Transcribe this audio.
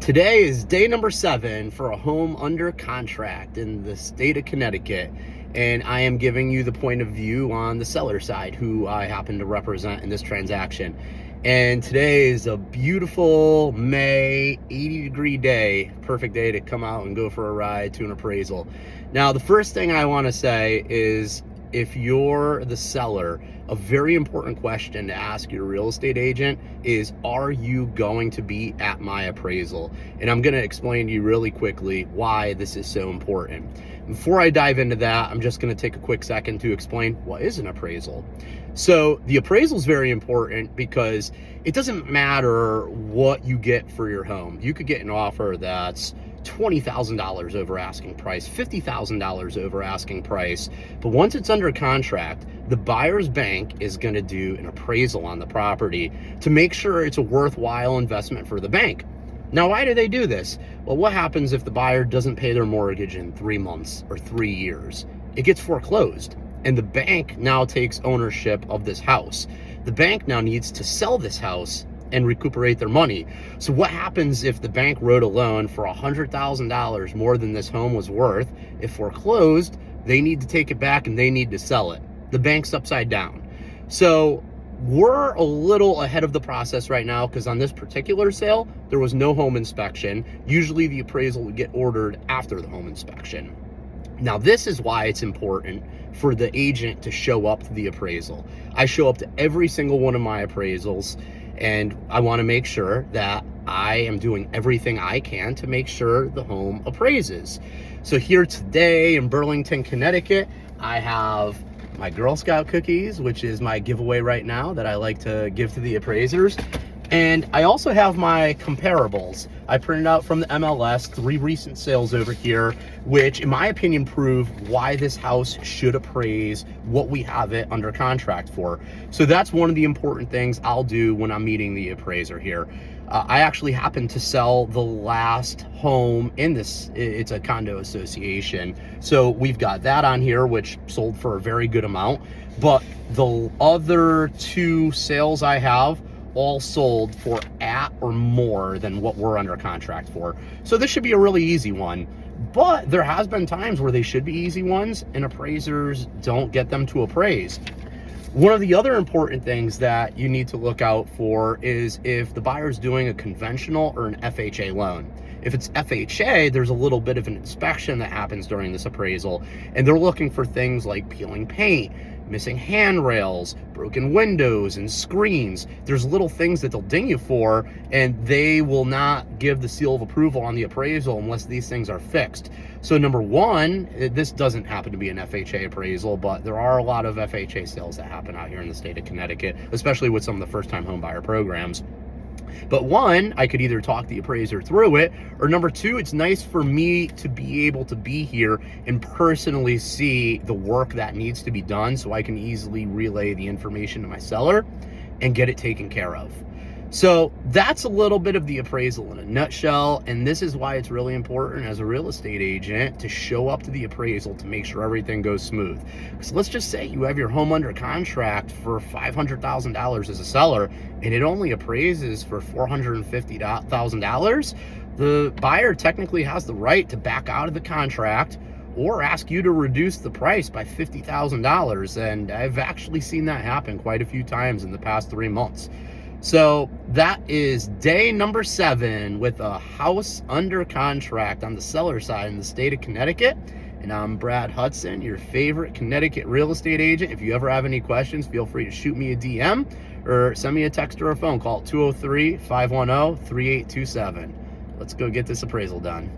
Today is day number 7 for a home under contract in the state of Connecticut, and I am giving you the point of view on the seller side, who I happen to represent in this transaction. And today is a beautiful May 80-degree day, perfect day to come out and go for a ride to an appraisal. Now, the first thing I want to say is, if you're the seller, a very important question to ask your real estate agent is, are you going to be at my appraisal? And I'm going to explain to you really quickly why this is so important. Before I dive into that, I'm just going to take a quick second to explain what is an appraisal. So the appraisal is very important because it doesn't matter what you get for your home. You could get an offer that's $20,000 over asking price, $50,000 over asking price. But once it's under contract, the buyer's bank is going to do an appraisal on the property to make sure it's a worthwhile investment for the bank. Now, why do they do this? Well, what happens if the buyer doesn't pay their mortgage in 3 months or 3 years? It gets foreclosed, and the bank now takes ownership of this house. The bank now needs to sell this house and recuperate their money. So what happens if the bank wrote a loan for $100,000 more than this home was worth? If foreclosed, they need to take it back and they need to sell it. The bank's upside down. So we're a little ahead of the process right now because on this particular sale, there was no home inspection. Usually the appraisal would get ordered after the home inspection. Now, this is why it's important for the agent to show up to the appraisal. I show up to every single one of my appraisals, and I want to make sure that I am doing everything I can to make sure the home appraises. So here today in Burlington, Connecticut, I have my Girl Scout cookies, which is my giveaway right now that I like to give to the appraisers. And I also have my comparables. I printed out from the MLS 3 recent sales over here, which in my opinion prove why this house should appraise what we have it under contract for. So that's one of the important things I'll do when I'm meeting the appraiser here. I actually happen to sell the last home in this. It's a condo association. So we've got that on here, which sold for a very good amount. But the other 2 sales I have all sold for at or more than what we're under contract for. So this should be a really easy one. But there has been times where they should be easy ones and appraisers don't get them to appraise. One of the other important things that you need to look out for is if the buyer's doing a conventional or an FHA loan. If it's FHA, there's a little bit of an inspection that happens during this appraisal, and they're looking for things like peeling paint, missing handrails, broken windows and screens. There's little things that they'll ding you for, and they will not give the seal of approval on the appraisal unless these things are fixed. So number one, this doesn't happen to be an FHA appraisal, but there are a lot of FHA sales that happen out here in the state of Connecticut, especially with some of the first-time home buyer programs. But one, I could either talk the appraiser through it, or number 2, it's nice for me to be able to be here and personally see the work that needs to be done so I can easily relay the information to my seller and get it taken care of. So that's a little bit of the appraisal in a nutshell, and this is why it's really important as a real estate agent to show up to the appraisal to make sure everything goes smooth. Because let's just say you have your home under contract for $500,000 as a seller, and it only appraises for $450,000. The buyer technically has the right to back out of the contract or ask you to reduce the price by $50,000, and I've actually seen that happen quite a few times in the past 3 months. So that is day number 7 with a house under contract on the seller side in the state of Connecticut. And I'm Brad Hudson, your favorite Connecticut real estate agent. If you ever have any questions, feel free to shoot me a DM or send me a text or a phone call at 203-510-3827. Let's go get this appraisal done.